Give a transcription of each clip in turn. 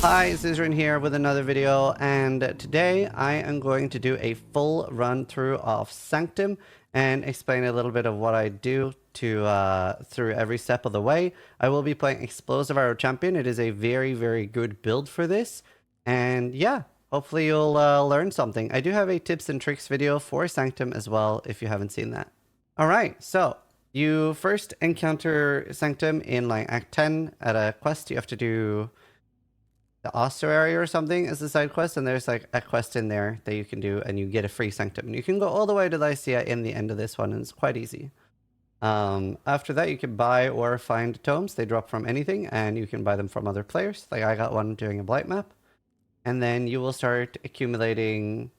Hi, Zizaran here with another video, and today I am going to do a full run through of Sanctum and explain a little bit of what I do to through every step of the way. I will be playing Explosive Arrow Champion. It is a very good build for this, and yeah, hopefully you'll learn something. I do have a tips and tricks video for Sanctum as well if you haven't seen that. Alright, so you first encounter Sanctum in like Act 10 at a quest. You have to do the ossuary or something as a side quest, and there's like a quest in there that you can do and you get a free Sanctum. You can go all the way to Lycia in the end of this one, and it's quite easy. After that, you can buy or find tomes. They drop from anything, and you can buy them from other players. Like I got one doing a blight map. And then you will start accumulating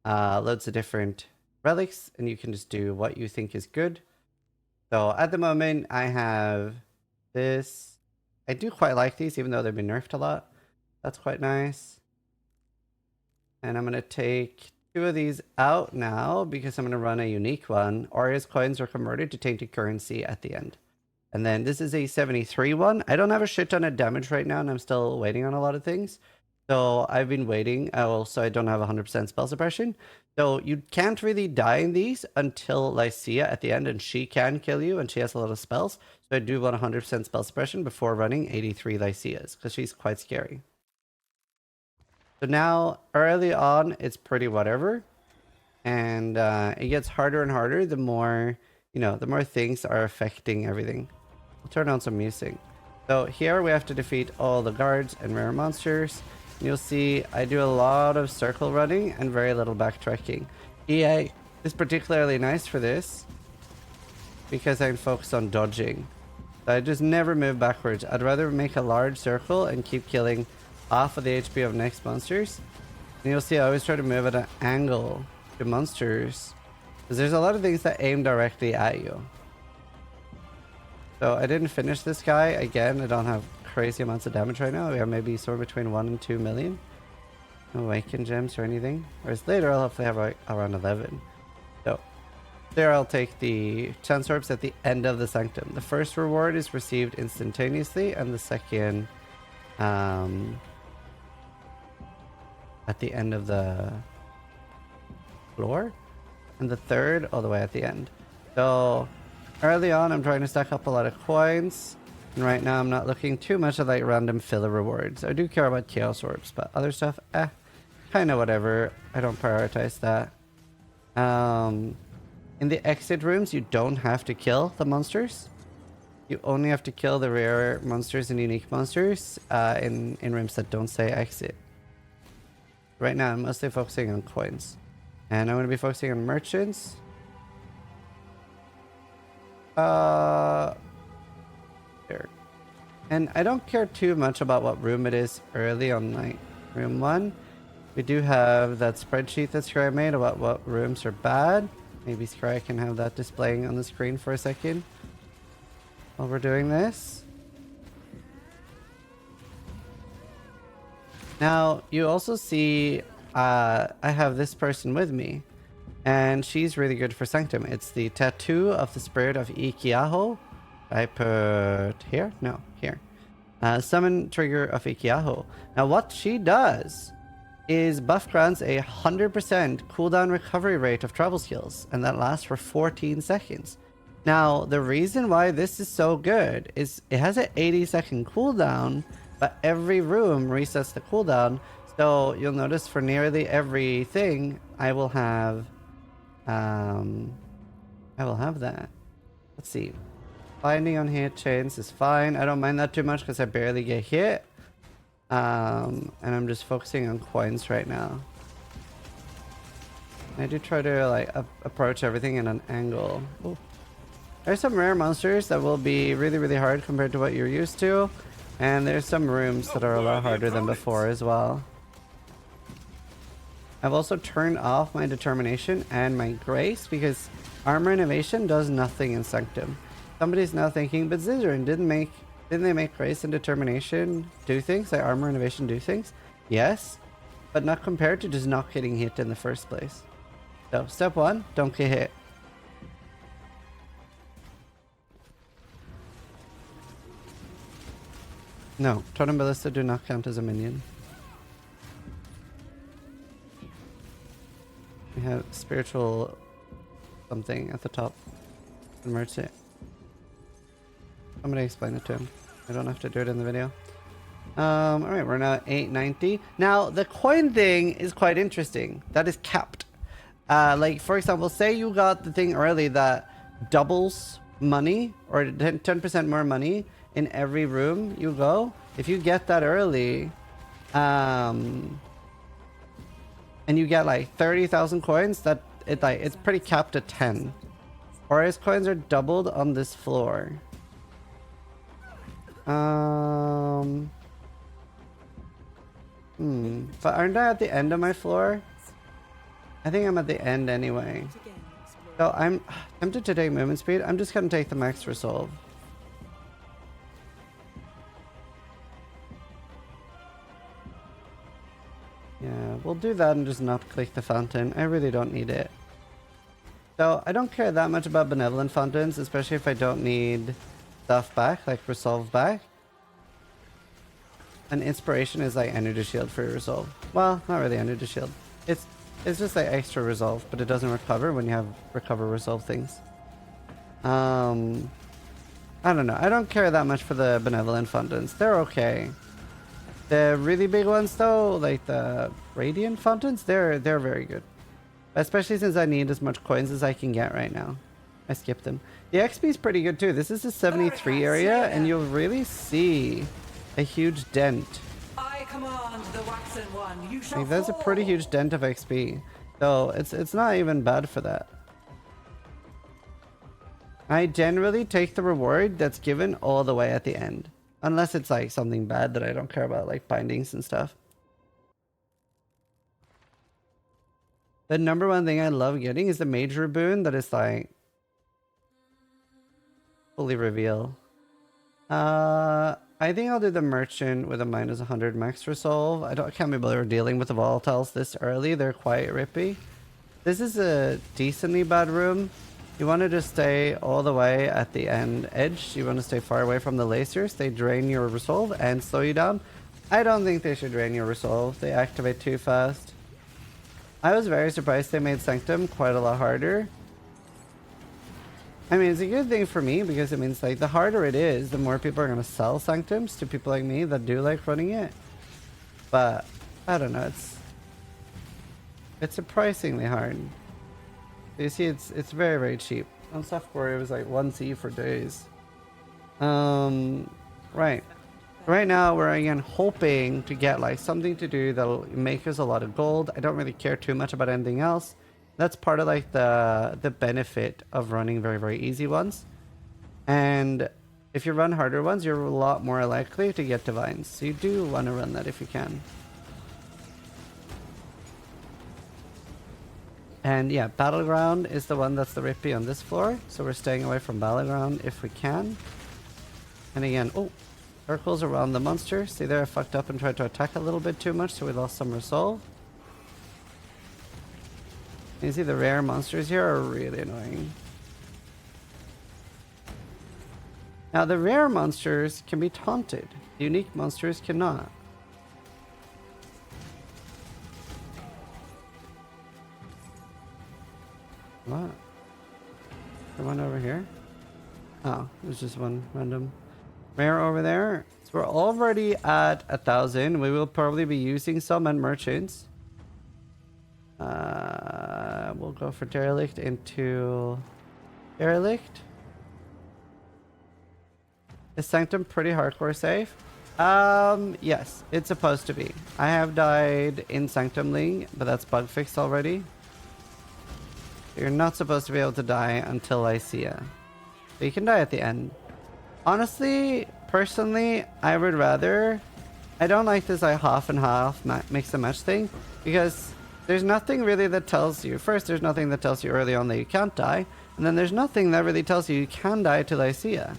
loads of different relics, and you can just do what you think is good. So at the moment, I have this. I do quite like these, even though they've been nerfed a lot. That's quite nice. And I'm going to take 2 of these out now because I'm going to run a unique one. Aria's coins are converted to tainted currency at the end. And then this is a 73 one. I don't have a shit ton of damage right now, and I'm still waiting on a lot of things. So I've been waiting. Also, I don't have 100% spell suppression. So you can't really die in these until Lycia at the end, and she can kill you, and she has a lot of spells. So I do want 100% spell suppression before running 83 Lycias, because she's quite scary. So now, early on, it's pretty whatever. And it gets harder and harder the more, the more things are affecting everything. I'll turn on some music. So here we have to defeat all the guards and rare monsters. You'll see I do a lot of circle running and very little backtracking. EA is particularly nice for this because I'm focused on dodging. So I just never move backwards. I'd rather make a large circle and keep killing half of the HP of next monsters. And you'll see I always try to move at an angle to monsters because there's a lot of things that aim directly at you. So I didn't finish this guy. Again, I don't have crazy amounts of damage right now. We have maybe somewhere between 1 and 2 million. No awaken gems or anything. Whereas later I'll hopefully have like around 11. So there I'll take the chance orbs at the end of the Sanctum. The first reward is received instantaneously, and the second at the end of the floor, and the third all the way at the end. So early on I'm trying to stack up a lot of coins, and right now I'm not looking too much at like random filler rewards. I do care about chaos orbs, but other stuff, kind of whatever. I don't prioritize that. In the exit rooms, you don't have to kill the monsters. You only have to kill the rare monsters and unique monsters in rooms that don't say exit. Right now I'm mostly focusing on coins, and I'm going to be focusing on merchants. There. And I don't care too much about what room it is early on, like room 1. We do have that spreadsheet that Scry made about what rooms are bad. Maybe Scry can have that displaying on the screen for a second while we're doing this. Now, you also see I have this person with me, and she's really good for Sanctum. It's the Tattoo of the Spirit of Ikiaho. I put here? No, here. Summon Trigger of Ikiaho. Now, what she does is buff grants a 100% cooldown recovery rate of travel skills, and that lasts for 14 seconds. Now, the reason why this is so good is it has an 80-second cooldown, but every room resets the cooldown. So you'll notice for nearly everything, I will have that. Let's see. Binding on hit chains is fine. I don't mind that too much because I barely get hit. And I'm just focusing on coins right now. I do try to like approach everything in an angle. Ooh. There's some rare monsters that will be really hard compared to what you're used to. And there's some rooms that are a lot harder than before as well. I've also turned off my determination and my grace because armor innovation does nothing in Sanctum. Somebody's now thinking, but Zizaran, didn't they make grace and determination do things? Like armor innovation do things? Yes, but not compared to just not getting hit in the first place. So step 1, don't get hit. No, Totem Ballista do not count as a minion. We have spiritual something at the top. Merge it. Somebody explain it to him. I don't have to do it in the video. Alright, we're now at 890. Now, the coin thing is quite interesting. That is capped. Like, for example, say you got the thing early that doubles money or 10% more money in every room you go. If you get that early, and you get like 30,000 coins, it's pretty capped at 10. Horus coins are doubled on this floor. But aren't I at the end of my floor? I think I'm at the end anyway. So I'm tempted to take movement speed. I'm just gonna take the max resolve. Yeah, we'll do that and just not click the fountain. I really don't need it. So I don't care that much about benevolent fountains, especially if I don't need stuff back, like resolve back. An inspiration is like energy shield for your resolve. Well, not really energy shield. It's just like extra resolve, but it doesn't recover when you have recover resolve things. I don't know. I don't care that much for the benevolent fountains. They're okay. The really big ones though, like the radiant fountains, they're very good. Especially since I need as much coins as I can get right now. I skipped them. The XP is pretty good too. This is the 73 area, and you'll really see a huge dent. I command the waxen one. You shall like, there's a pretty huge dent of XP. So it's not even bad for that. I generally take the reward that's given all the way at the end. Unless it's like something bad that I don't care about, like bindings and stuff. The number one thing I love getting is the major boon that is like fully reveal. I think I'll do the merchant with a minus 100 max resolve. I can't be bothered dealing with the volatiles this early. They're quite rippy. This is a decently bad room. You want to just stay all the way at the end edge. You want to stay far away from the lasers. They drain your resolve and slow you down. I don't think they should drain your resolve. They activate too fast. I was very surprised they made Sanctum quite a lot harder. I mean, it's a good thing for me because it means like the harder it is, the more people are going to sell Sanctums to people like me that do like running it. But I don't know, it's surprisingly hard. You see, it's very, very cheap. On software, it was like 1C for days. Right. Right now, we're again hoping to get like something to do that'll make us a lot of gold. I don't really care too much about anything else. That's part of like the benefit of running very, very easy ones. And if you run harder ones, you're a lot more likely to get divines. So you do want to run that if you can. And yeah, Battleground is the one that's the rippy on this floor. So we're staying away from Battleground if we can. And again, oh, circles around the monster. See there, I fucked up and tried to attack a little bit too much, so we lost some resolve. You see the rare monsters here are really annoying. Now the rare monsters can be taunted. The unique monsters cannot. What? The one over here? Oh, there's just one random rare over there. So we're already at 1,000. We will probably be using some at merchants. We'll go for derelict into derelict. Is Sanctum pretty hardcore safe? Yes, it's supposed to be. I have died in Sanctum League, but that's bug fixed already. You're not supposed to be able to die until Lycia. But you can die at the end. Honestly, personally, I would rather... I don't like this like half and half mix and match thing, because there's nothing really that tells you... First, there's nothing that tells you early on that you can't die, and then there's nothing that really tells you can die to Lycia.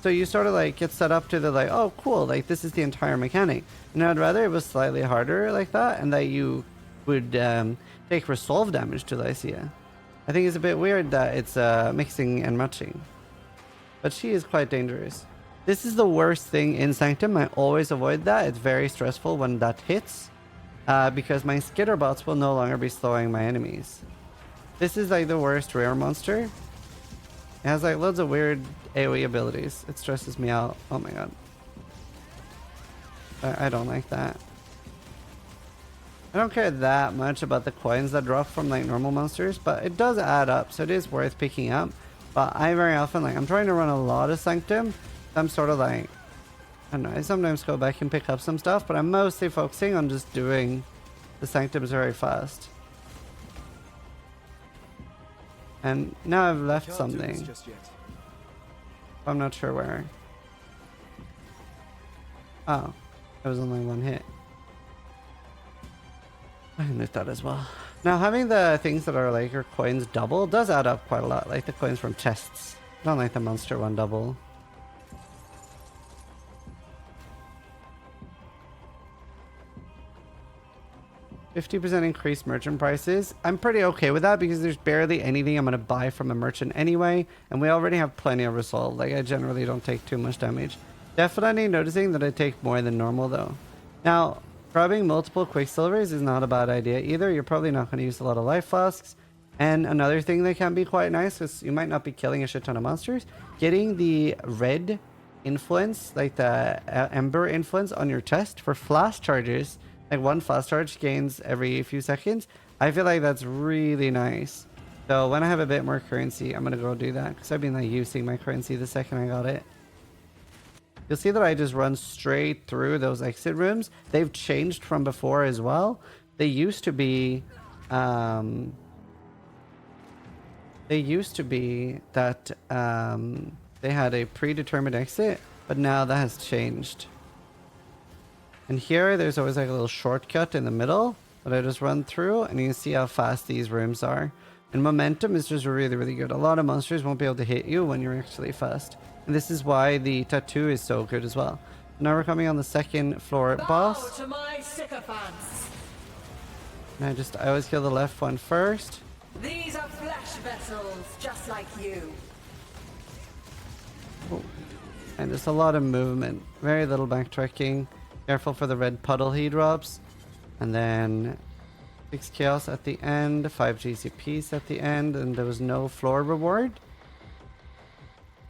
So you sort of like get set up to the like, oh cool, like this is the entire mechanic. And I'd rather it was slightly harder like that, and that you would take resolve damage to Lycia. I think it's a bit weird that it's mixing and matching. But she is quite dangerous. This is the worst thing in Sanctum. I always avoid that. It's very stressful when that hits. Because my skitter bots will no longer be slowing my enemies. This is like the worst rare monster. It has like loads of weird AoE abilities. It stresses me out. Oh my god. I don't like that. I don't care that much about the coins that drop from like normal monsters, but it does add up, so it is worth picking up. But I very often, like, I'm trying to run a lot of Sanctum. I'm sort of like, I don't know, I sometimes go back and pick up some stuff, but I'm mostly focusing on just doing the Sanctums very fast. And now I've left something. I'm not sure where. Oh, it was only one hit. I missed that as well. Now having the things that are like your coins double does add up quite a lot, like the coins from chests. I don't like the monster one double. %50 increased merchant prices. I'm pretty okay with that because there's barely anything I'm going to buy from a merchant anyway. And we already have plenty of resolve. Like, I generally don't take too much damage. Definitely noticing that I take more than normal though. Now, grabbing multiple quicksilvers is not a bad idea either. You're probably not going to use a lot of life flasks. And another thing that can be quite nice is you might not be killing a shit ton of monsters. Getting the red influence, like the ember influence on your chest for flash charges. Like one fast charge gains every few seconds. I feel like that's really nice. So when I have a bit more currency, I'm gonna go do that because I've been like using my currency the second I got it. You'll see that I just run straight through those exit rooms. They've changed from before as well. They used to be that they had a predetermined exit, but now that has changed. And here, there's always like a little shortcut in the middle that I just run through, and you can see how fast these rooms are. And momentum is just really, really good. A lot of monsters won't be able to hit you when you're actually fast. And this is why the tattoo is so good as well. Now we're coming on the second floor boss. To my sycophants. And I always kill the left one first. These are flesh vessels, just like you. Oh. And just a lot of movement. Very little backtracking. Careful for the red puddle he drops. And then 6 chaos at the end, 5 GCPs at the end, and there was no floor reward.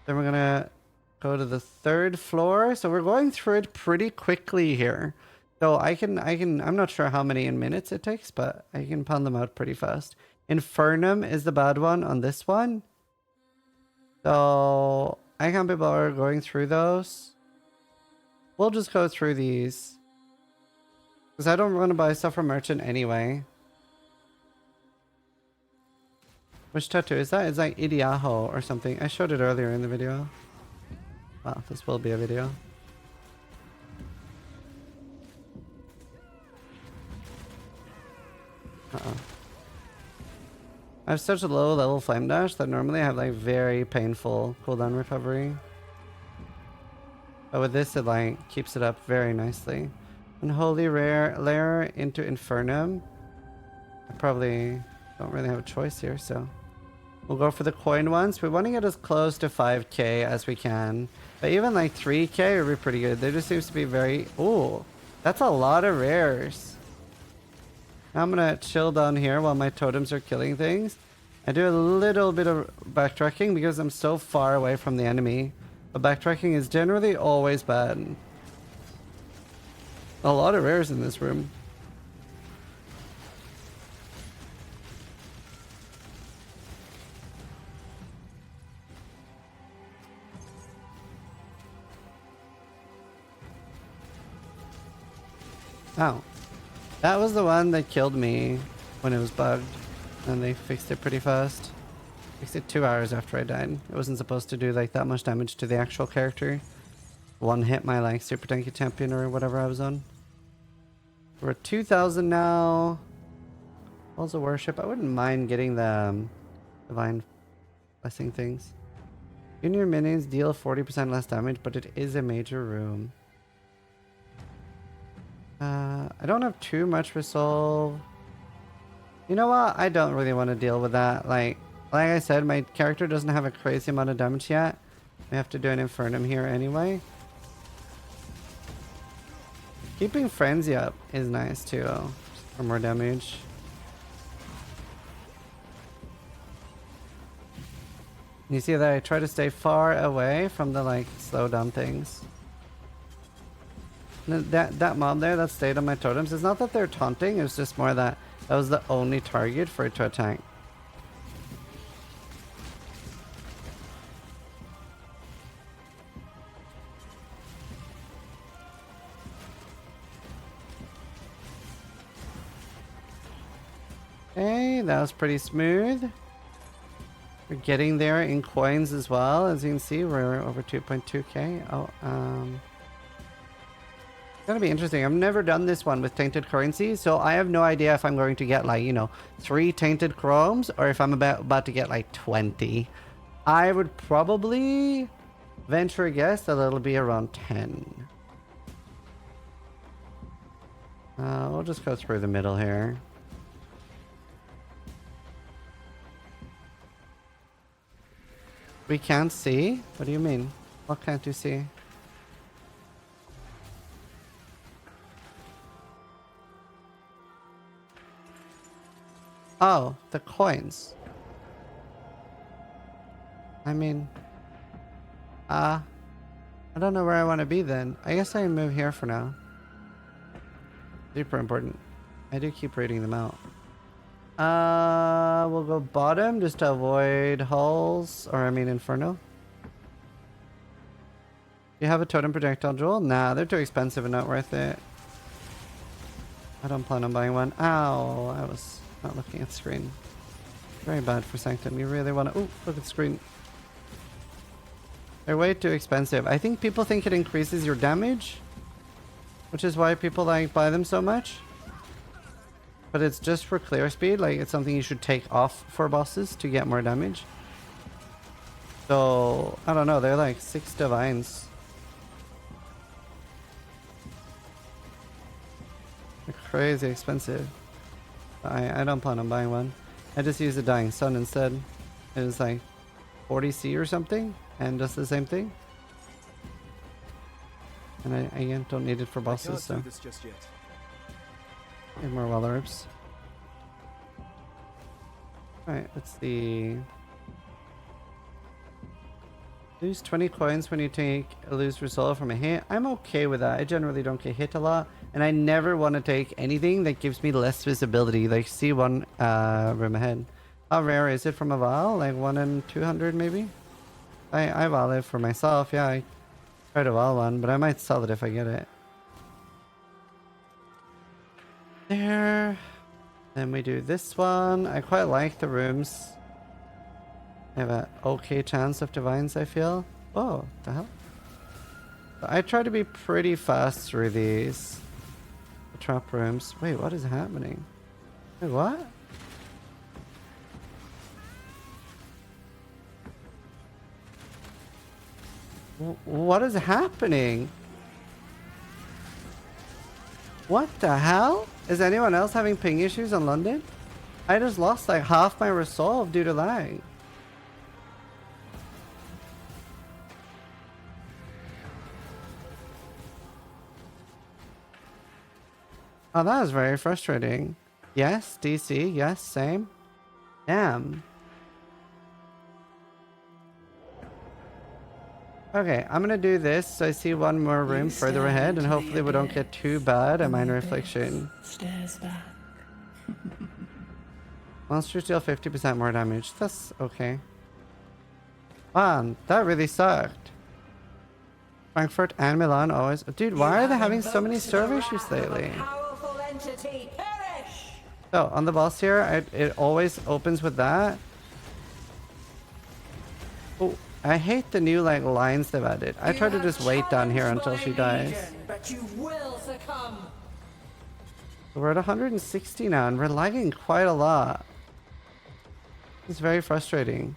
Then we're gonna go to the third floor. So we're going through it pretty quickly here. So I'm not sure how many in minutes it takes, but I can pound them out pretty fast. Infernum is the bad one on this one. So I can't be bothered going through those. We'll just go through these. Because I don't want to buy stuff from merchant anyway. Which tattoo is that? It's like Idiaho or something. I showed it earlier in the video. Wow, this will be a video. Uh-oh. I have such a low level flame dash that normally I have like very painful cooldown recovery. But with this, it like keeps it up very nicely. Unholy rare layer into Infernum. I probably don't really have a choice here, so we'll go for the coin ones. We want to get as close to 5k as we can, but even like 3k would be pretty good. There just seems to be very... Ooh, that's a lot of rares. Now I'm gonna chill down here while my totems are killing things. I do a little bit of backtracking because I'm so far away from the enemy. But backtracking is generally always bad. A lot of rares in this room. Oh. That was the one that killed me when it was bugged. And they fixed it pretty fast. Fixed it 2 hours after I died. It wasn't supposed to do like that much damage to the actual character. One hit my like super tanky champion or whatever I was on. We're at 2,000 now. Balls of worship. I wouldn't mind getting the divine blessing things. Junior minions deal 40% less damage, but it is a major room. I don't have too much resolve. You know what? I don't really want to deal with that. Like I said, my character doesn't have a crazy amount of damage yet. We have to do an Infernum here anyway. Keeping Frenzy up is nice too, for more damage. You see that I try to stay far away from the like slow down things. That mob there that stayed on my totems, it's not that they're taunting, it's just more that that was the only target for it to attack. Okay, that was pretty smooth. We're getting there in coins as well. As you can see, we're over 2.2k. Oh, it's gonna be interesting. I've never done this one with tainted currency, so I have no idea if I'm going to get like, you know, 3 tainted chromes or if I'm about to get like 20. I would probably venture a guess that it'll be around 10. We'll just go through the middle here. We can't see? What do you mean? What can't you see? Oh, the coins. I mean... I don't know where I want to be then. I guess I move here for now. Super important. I do keep reading them out. We'll go bottom just to avoid hulls, or I mean inferno. You have a totem projectile jewel? Nah, they're too expensive and not worth it. I don't plan on buying one. Ow, I was not looking at the screen. Very bad for Sanctum. You really want to... Oh, look at the screen. They're way too expensive. I think people think it increases your damage, which is why people like buy them so much. But it's just for clear speed, like it's something you should take off for bosses to get more damage. So, I don't know, they're like 6 divines. They're crazy expensive. I don't plan on buying one. I just use the Dying Sun instead. It is like 40C or something, and does the same thing. And I again don't need it for bosses, so. This just yet. Need more well orbs. Alright, let's see. Lose 20 coins when you take a lose result from a hit. I'm okay with that. I generally don't get hit a lot. And I never want to take anything that gives me less visibility. Like see one room ahead. How rare is it from a Val? Like 1 in 200 maybe? I Val it for myself. Yeah, I try to Val one, but I might sell it if I get it. There. Then we do this one. I quite like the rooms. I have an okay chance of divines, I feel. Oh, the hell? I try to be pretty fast through these. The trap rooms. Wait, what is happening? Wait, what? What is happening? What the hell? Is anyone else having ping issues on London? I just lost like half my resolve due to lag. Oh, that was very frustrating. Yes, DC. Yes, same. Damn. Okay, I'm gonna do this so I see one more room further ahead, and hopefully we don't get too bad at minor affliction. Stares back. Monsters deal 50% more damage. That's okay. Man, that really sucked. Frankfurt and Milan always... Dude, why are they having so many server issues lately? So, on the boss here, it always opens with that. Oh, I hate the new like lines they've added. I try to just wait down here until she dies. But you will succumb. We're at 160 now, and we're lagging quite a lot. It's very frustrating.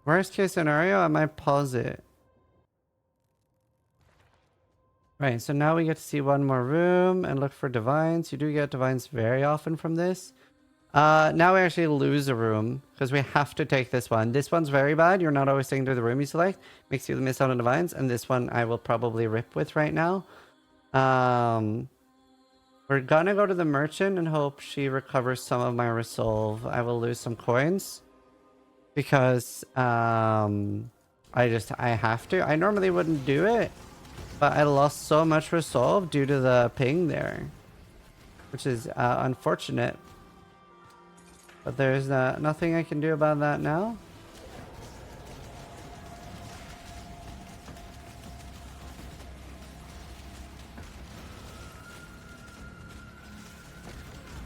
Worst case scenario, I might pause it. Right, so now we get to see one more room and look for divines. You do get divines very often from this. Now we actually lose a room because we have to take this one. This one's very bad. You're not always taking to the room you select. Makes you miss out on divines. And this one I will probably rip with right now. We're gonna go to the merchant and hope she recovers some of my resolve. I will lose some coins because I have to. I normally wouldn't do it, but I lost so much resolve due to the ping there, which is unfortunate. But there's nothing I can do about that now.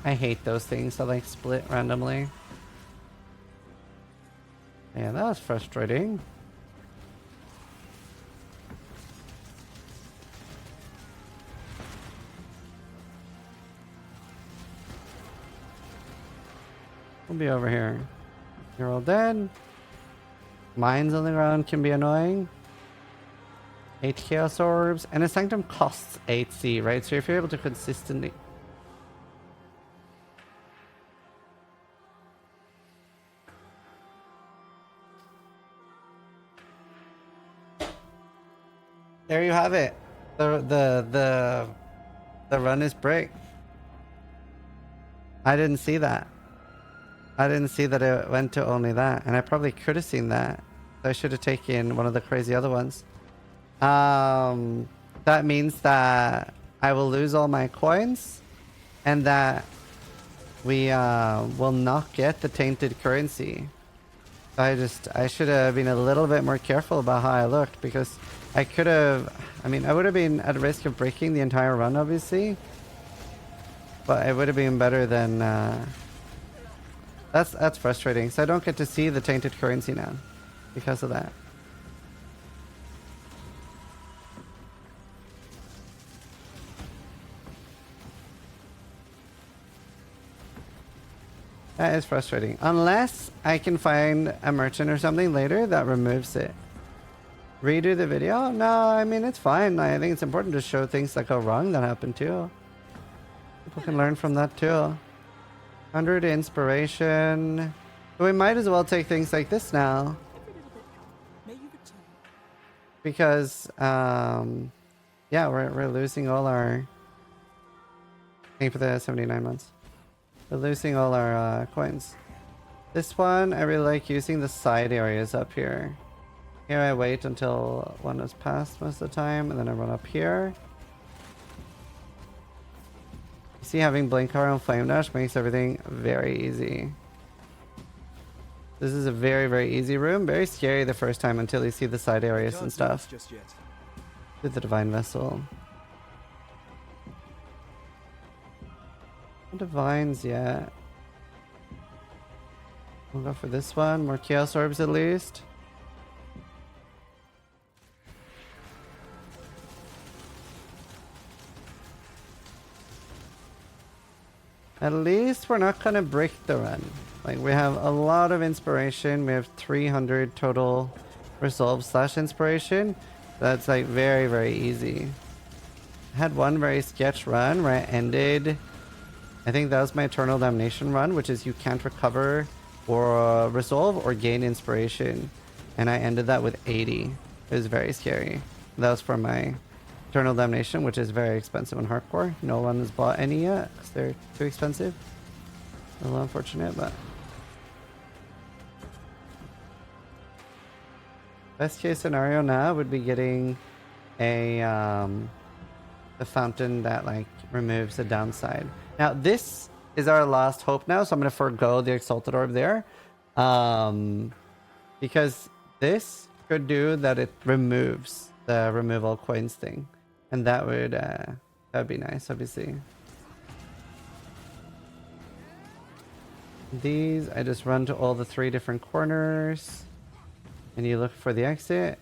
I hate those things that like split randomly. Yeah, that was frustrating. We'll be over here. You're all dead. Mines on the ground can be annoying. 8 Chaos Orbs. And a Sanctum costs 8C, right? So if you're able to consistently... There you have it. The run is break. I didn't see that. I didn't see that it went to only that, and I probably could have seen that. I should have taken one of the crazy other ones. That means that I will lose all my coins, and that we will not get the tainted currency. I should have been a little bit more careful about how I looked, because I could have, I mean, I would have been at risk of breaking the entire run, obviously, but it would have been better than, that's frustrating. So I don't get to see the tainted currency now because of that. That is frustrating. Unless I can find a merchant or something later that removes it. Redo the video? No, I mean, it's fine. I think it's important to show things that go wrong that happen too. People can learn from that too. 100 inspiration. So we might as well take things like this now. Because, yeah, we're losing all our... Thank you for the 79 months. We're losing all our coins. This one, I really like using the side areas up here. Here I wait until one is passed most of the time, and then I run up here. You see, having Blink Power and Flame Dash makes everything very easy. This is a very, very easy room. Very scary the first time until you see the side areas and stuff. With the Divine Vessel. No divines yet. We'll go for this one. More Chaos Orbs at least. At least we're not gonna break the run. Like, we have a lot of inspiration. We have 300 total resolve / inspiration. That's like very, very easy. I had one very sketch run where I ended... I think that was my Eternal Damnation run, which is you can't recover or resolve or gain inspiration. And I ended that with 80. It was very scary. That was for my Eternal Damnation, which is very expensive in hardcore. No one has bought any yet because they're too expensive. A little unfortunate, but... Best case scenario now would be getting a fountain that like removes the downside. Now this is our last hope now, so I'm gonna forego the Exalted Orb there, because this could do that it removes the removal coins thing, and that would be nice, obviously. These I just run to all the 3 different corners. And you look for the exit.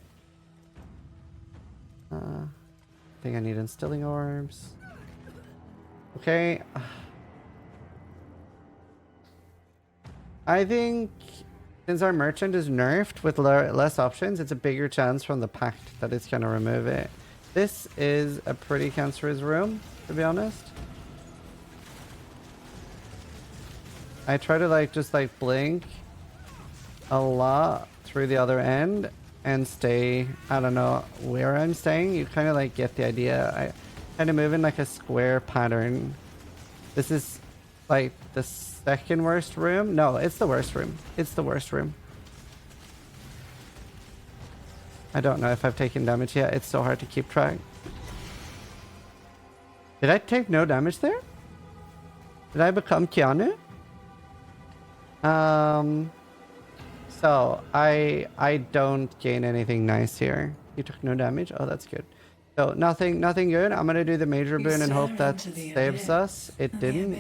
I think I need instilling orbs. Okay. I think since our merchant is nerfed with less options, it's a bigger chance from the pact that it's going to remove it. This is a pretty cancerous room, to be honest. I try to like just like blink a lot through the other end and stay, I don't know where I'm staying. You kind of like get the idea. I kind of move in like a square pattern. This is like the second worst room. No, it's the worst room. It's the worst room. I don't know if I've taken damage yet. It's so hard to keep track. Did I take no damage there? Did I become Keanu? So I don't gain anything nice here. You took no damage. Oh, that's good. So nothing good. I'm gonna do the major boon and hope that saves us. It didn't.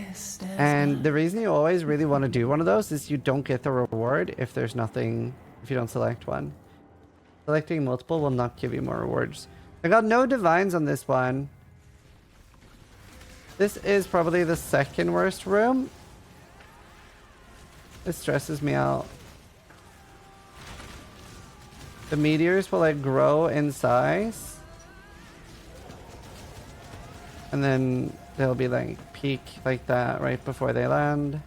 And the reason you always really want to do one of those is you don't get the reward if there's nothing, if you don't select one. Selecting multiple will not give you more rewards. I got no divines on this one. This is probably the second worst room. It stresses me out. The meteors will like grow in size. And then they'll be like peak like that right before they land.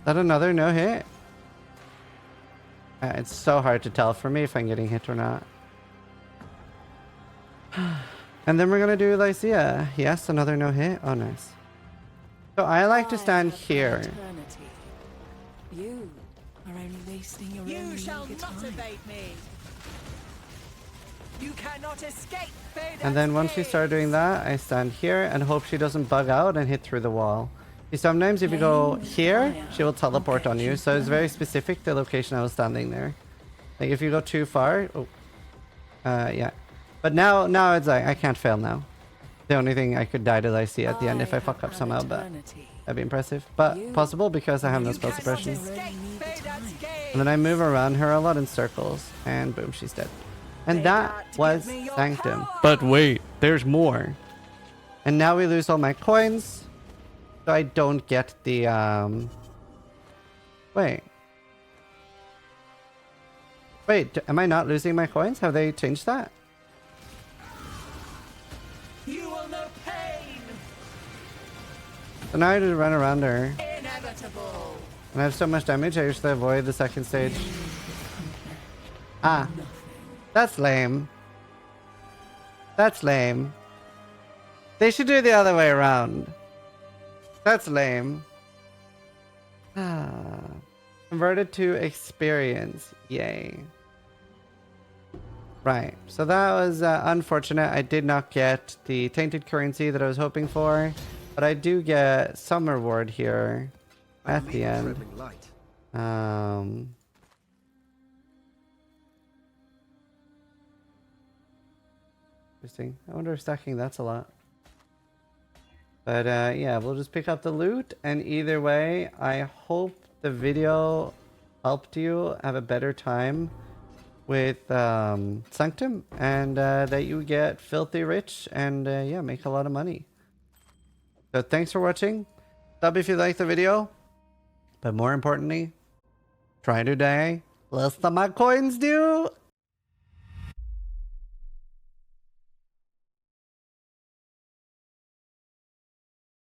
That another no hit? It's so hard to tell for me if I'm getting hit or not. And then we're gonna do Lycia. Yes, another no hit. Oh, nice. So I like to stand here. You are only wasting your You shall not evade me. You cannot escape. And then once we start doing that, I stand here and hope she doesn't bug out and hit through the wall. See, sometimes if you go here, she will teleport on you. So it's very specific, the location I was standing there. Like if you go too far, oh, yeah. But now it's like, I can't fail now. The only thing I could die to I see at the end if I fuck up somehow, but that'd be impressive. But possible because I have no spell suppression. And then I move around her a lot in circles, and boom, she's dead. And that was Sanctum. But wait, there's more. And now we lose all my coins. So I don't get the, Wait. Wait, am I not losing my coins? Have they changed that? You will know pain. So now I just run around her. Inevitable. And I have so much damage, I usually avoid the second stage. Ah. That's lame. That's lame. They should do the other way around. That's lame. Ah. Converted to experience. Yay. Right. So that was unfortunate. I did not get the tainted currency that I was hoping for. But I do get some reward here at the end. Interesting. I wonder if stacking that's a lot. But yeah, we'll just pick up the loot. And either way, I hope the video helped you have a better time with Sanctum. And that you get filthy rich and yeah, make a lot of money. So thanks for watching. Sub if you liked the video. But more importantly, try to die less than my coins do.